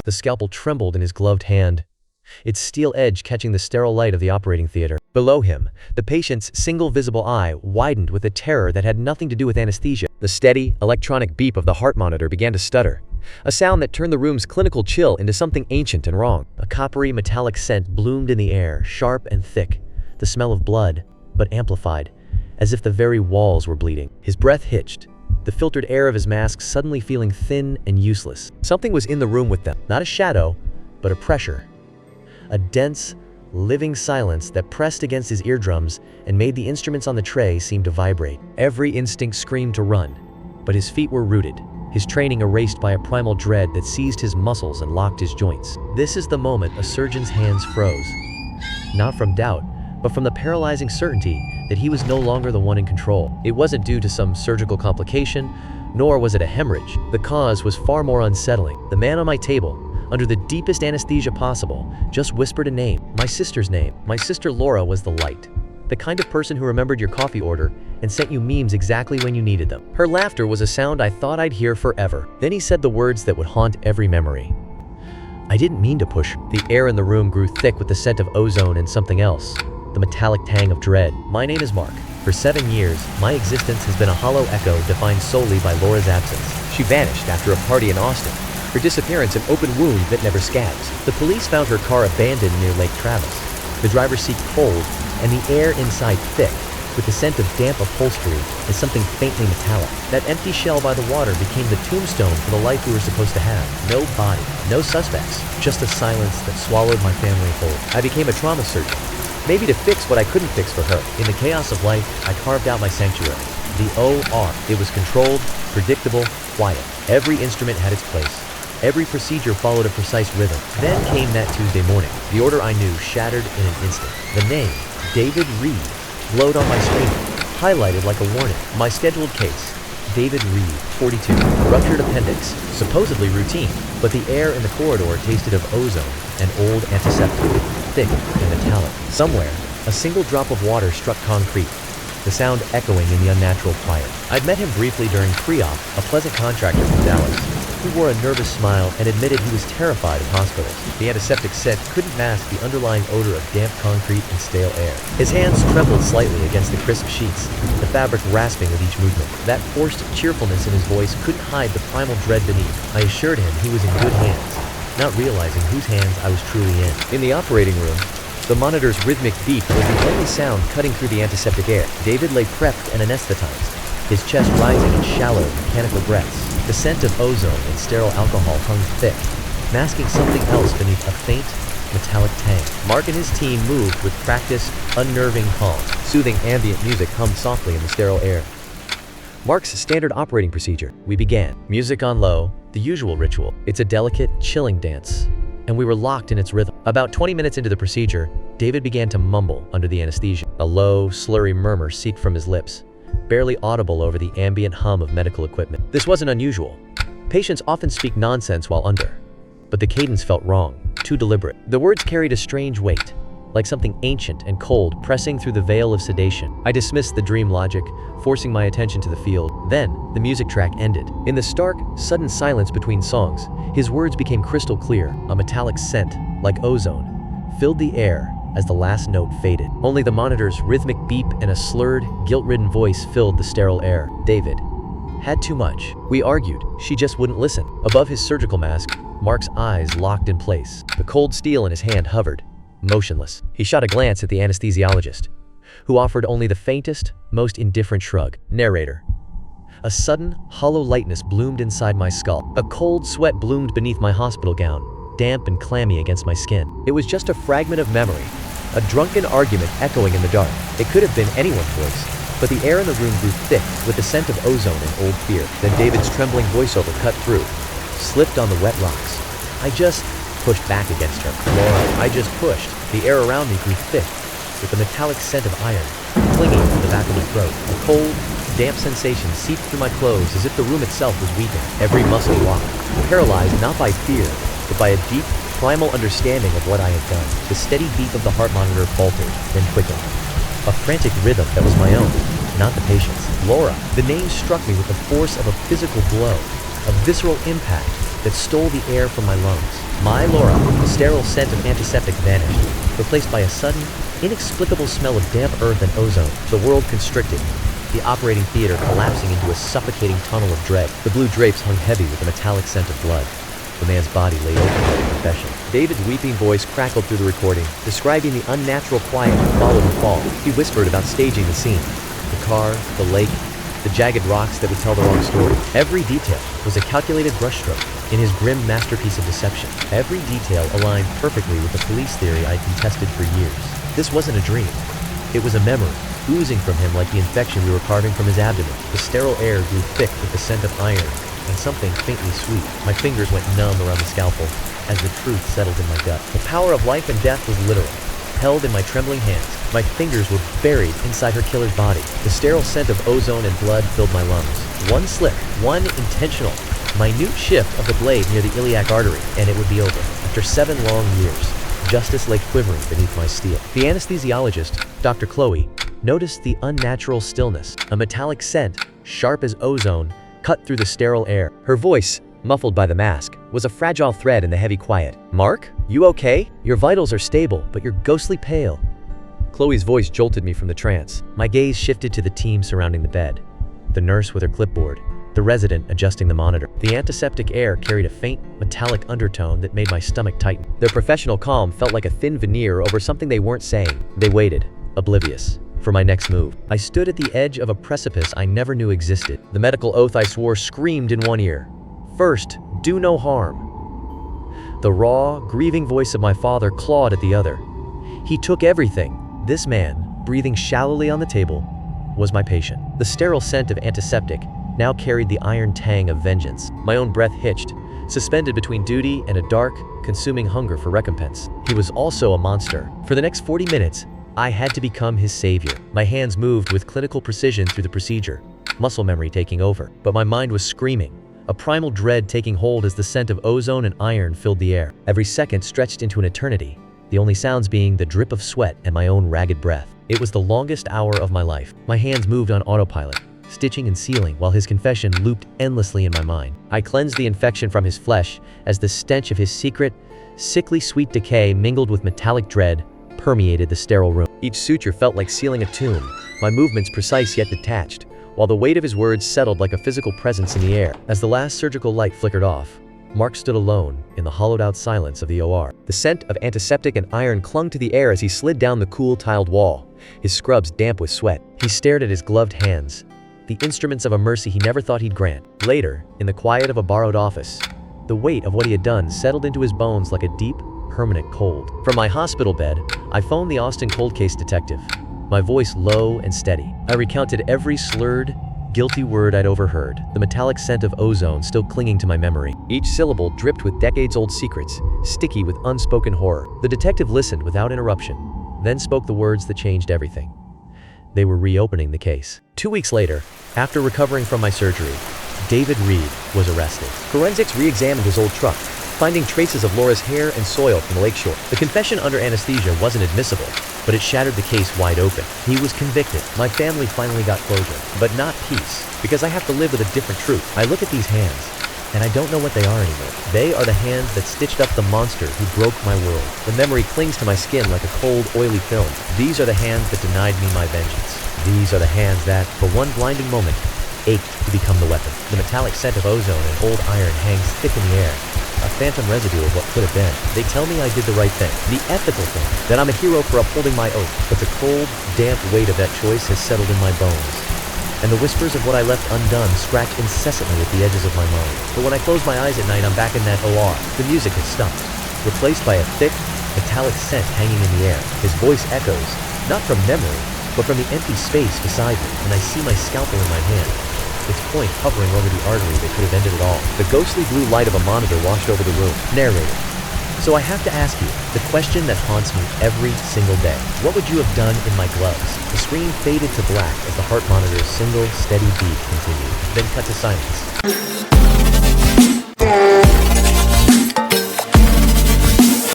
The scalpel trembled in his gloved hand, its steel edge catching the sterile light of the operating theater. Below him, the patient's single visible eye widened with a terror that had nothing to do with anesthesia. The steady, electronic beep of the heart monitor began to stutter, a sound that turned the room's clinical chill into something ancient and wrong. A coppery metallic scent bloomed in the air, sharp and thick, the smell of blood, but amplified, as if the very walls were bleeding. His breath hitched, the filtered air of his mask suddenly feeling thin and useless. Something was in the room with them, not a shadow, but a pressure. A dense, living silence that pressed against his eardrums and made the instruments on the tray seem to vibrate. Every instinct screamed to run, but his feet were rooted, his training erased by a primal dread that seized his muscles and locked his joints. This is the moment a surgeon's hands froze. Not from doubt, but from the paralyzing certainty that he was no longer the one in control. It wasn't due to some surgical complication, nor was it a hemorrhage. The cause was far more unsettling. The man on my table, under the deepest anesthesia possible, just whispered a name, my sister's name. My sister Laura was the light, the kind of person who remembered your coffee order and sent you memes exactly when you needed them. Her laughter was a sound I thought I'd hear forever. Then he said the words that would haunt every memory. I didn't mean to push. The air in the room grew thick with the scent of ozone and something else, the metallic tang of dread. My name is Mark. For 7 years, my existence has been a hollow echo defined solely by Laura's absence. She vanished after a party in Austin, her disappearance an open wound that never scabs. The police found her car abandoned near Lake Travis, the driver's seat cold and the air inside thick, with the scent of damp upholstery and something faintly metallic. That empty shell by the water became the tombstone for the life we were supposed to have. No body, no suspects, just a silence that swallowed my family whole. I became a trauma surgeon, maybe to fix what I couldn't fix for her. In the chaos of life, I carved out my sanctuary. The OR. It was controlled, predictable, quiet. Every instrument had its place. Every procedure followed a precise rhythm. Then came that Tuesday morning. The order I knew shattered in an instant. The name, David Reed, glowed on my screen, highlighted like a warning. My scheduled case, David Reed, 42, ruptured appendix, supposedly routine, but the air in the corridor tasted of ozone, an old antiseptic, thick and metallic. Somewhere, a single drop of water struck concrete, the sound echoing in the unnatural quiet. I'd met him briefly during pre-op, a pleasant contractor from Dallas. He wore a nervous smile and admitted he was terrified of hospitals. The antiseptic scent couldn't mask the underlying odor of damp concrete and stale air. His hands trembled slightly against the crisp sheets, the fabric rasping with each movement. That forced cheerfulness in his voice couldn't hide the primal dread beneath. I assured him he was in good hands, not realizing whose hands I was truly in. In the operating room, the monitor's rhythmic beep was the only sound cutting through the antiseptic air. David lay prepped and anesthetized, his chest rising in shallow, mechanical breaths. The scent of ozone and sterile alcohol hung thick, masking something else beneath a faint, metallic tang. Mark and his team moved with practiced, unnerving calm. Soothing ambient music hummed softly in the sterile air. Mark's standard operating procedure. We began. Music on low, the usual ritual. It's a delicate, chilling dance, and we were locked in its rhythm. About 20 minutes into the procedure, David began to mumble under the anesthesia. A low, slurry murmur seeped from his lips, barely audible over the ambient hum of medical equipment. This wasn't unusual. Patients often speak nonsense while under, but the cadence felt wrong, too deliberate. The words carried a strange weight, like something ancient and cold pressing through the veil of sedation. I dismissed the dream logic, forcing my attention to the field. Then, the music track ended. In the stark, sudden silence between songs, his words became crystal clear. A metallic scent, like ozone, filled the air as the last note faded. Only the monitor's rhythmic beep and a slurred, guilt-ridden voice filled the sterile air. David had too much. We argued. She just wouldn't listen. Above his surgical mask, Mark's eyes locked in place. The cold steel in his hand hovered, motionless. He shot a glance at the anesthesiologist, who offered only the faintest, most indifferent shrug. Narrator. A sudden, hollow lightness bloomed inside my skull. A cold sweat bloomed beneath my hospital gown, damp and clammy against my skin. It was just a fragment of memory, a drunken argument echoing in the dark. It could have been anyone's voice, but the air in the room grew thick with the scent of ozone and old fear. Then David's trembling voiceover cut through, slipped on the wet rocks. I just pushed back against her. Laura, I just pushed. The air around me grew thick, with the metallic scent of iron clinging to the back of my throat. A cold, damp sensation seeped through my clothes as if the room itself was weakened. Every muscle locked, paralyzed not by fear, but by a deep, primal understanding of what I had done. The steady beat of the heart monitor faltered, then quickened. A frantic rhythm that was my own, not the patient's. Laura. The name struck me with the force of a physical blow, a visceral impact that stole the air from my lungs. My Laura, the sterile scent of antiseptic vanished, replaced by a sudden, inexplicable smell of damp earth and ozone. The world constricted, the operating theater collapsing into a suffocating tunnel of dread. The blue drapes hung heavy with a metallic scent of blood. The man's body lay open by the confession. David's weeping voice crackled through the recording, describing the unnatural quiet that followed the fall. He whispered about staging the scene. The car, the lake, the jagged rocks that would tell the wrong story. Every detail was a calculated brushstroke in his grim masterpiece of deception. Every detail aligned perfectly with the police theory I'd contested for years. This wasn't a dream. It was a memory, oozing from him like the infection we were carving from his abdomen. The sterile air grew thick with the scent of iron and something faintly sweet. My fingers went numb around the scalpel as the truth settled in my gut. The power of life and death was literal, held in my trembling hands. My fingers were buried inside her killer's body. The sterile scent of ozone and blood filled my lungs. One slip, one intentional, minute shift of the blade near the iliac artery, and it would be over. After 7 long years, justice lay quivering beneath my steel. The anesthesiologist, Dr. Chloe, noticed the unnatural stillness. A metallic scent, sharp as ozone, cut through the sterile air. Her voice, muffled by the mask, was a fragile thread in the heavy quiet. "Mark, you okay? Your vitals are stable, but you're ghostly pale." Chloe's voice jolted me from the trance. My gaze shifted to the team surrounding the bed. The nurse with her clipboard, the resident adjusting the monitor. The antiseptic air carried a faint, metallic undertone that made my stomach tighten. Their professional calm felt like a thin veneer over something they weren't saying. They waited, oblivious, for my next move. I stood at the edge of a precipice I never knew existed. The medical oath I swore screamed in one ear. First, do no harm. The raw, grieving voice of my father clawed at the other. He took everything. This man, breathing shallowly on the table, was my patient. The sterile scent of antiseptic now carried the iron tang of vengeance. My own breath hitched, suspended between duty and a dark, consuming hunger for recompense. He was also a monster. For the next 40 minutes, I had to become his savior. My hands moved with clinical precision through the procedure, muscle memory taking over. But my mind was screaming, a primal dread taking hold as the scent of ozone and iron filled the air. Every second stretched into an eternity, the only sounds being the drip of sweat and my own ragged breath. It was the longest hour of my life. My hands moved on autopilot, stitching and sealing while his confession looped endlessly in my mind. I cleansed the infection from his flesh as the stench of his secret, sickly sweet decay mingled with metallic dread permeated the sterile room. Each suture felt like sealing a tomb, my movements precise yet detached, while the weight of his words settled like a physical presence in the air. As the last surgical light flickered off, Mark stood alone in the hollowed-out silence of the OR. The scent of antiseptic and iron clung to the air as he slid down the cool tiled wall, his scrubs damp with sweat. He stared at his gloved hands, the instruments of a mercy he never thought he'd grant. Later, in the quiet of a borrowed office, the weight of what he had done settled into his bones like a deep, permanent cold. From my hospital bed, I phoned the Austin cold case detective, my voice low and steady. I recounted every slurred, guilty word I'd overheard, the metallic scent of ozone still clinging to my memory. Each syllable dripped with decades-old secrets, sticky with unspoken horror. The detective listened without interruption, then spoke the words that changed everything. They were reopening the case. 2 weeks later, after recovering from my surgery, David Reed was arrested. Forensics re-examined his old truck, finding traces of Laura's hair and soil from the lakeshore. The confession under anesthesia wasn't admissible, but it shattered the case wide open. He was convicted. My family finally got closure, but not peace, because I have to live with a different truth. I look at these hands, and I don't know what they are anymore. They are the hands that stitched up the monster who broke my world. The memory clings to my skin like a cold, oily film. These are the hands that denied me my vengeance. These are the hands that, for one blinding moment, ached to become the weapon. The metallic scent of ozone and old iron hangs thick in the air, a phantom residue of what could have been. They tell me I did the right thing, the ethical thing, that I'm a hero for upholding my oath. But the cold, damp weight of that choice has settled in my bones, and the whispers of what I left undone scratch incessantly at the edges of my mind. But when I close my eyes at night, I'm back in that OR. The music has stopped, replaced by a thick, metallic scent hanging in the air. His voice echoes, not from memory, but from the empty space beside me, and I see my scalpel in my hand, its point hovering over the artery that could have ended it all. The ghostly blue light of a monitor washed over the room. Narrator. So I have to ask you, the question that haunts me every single day. What would you have done in my gloves? The screen faded to black as the heart monitor's single, steady beat continued, then cut to silence.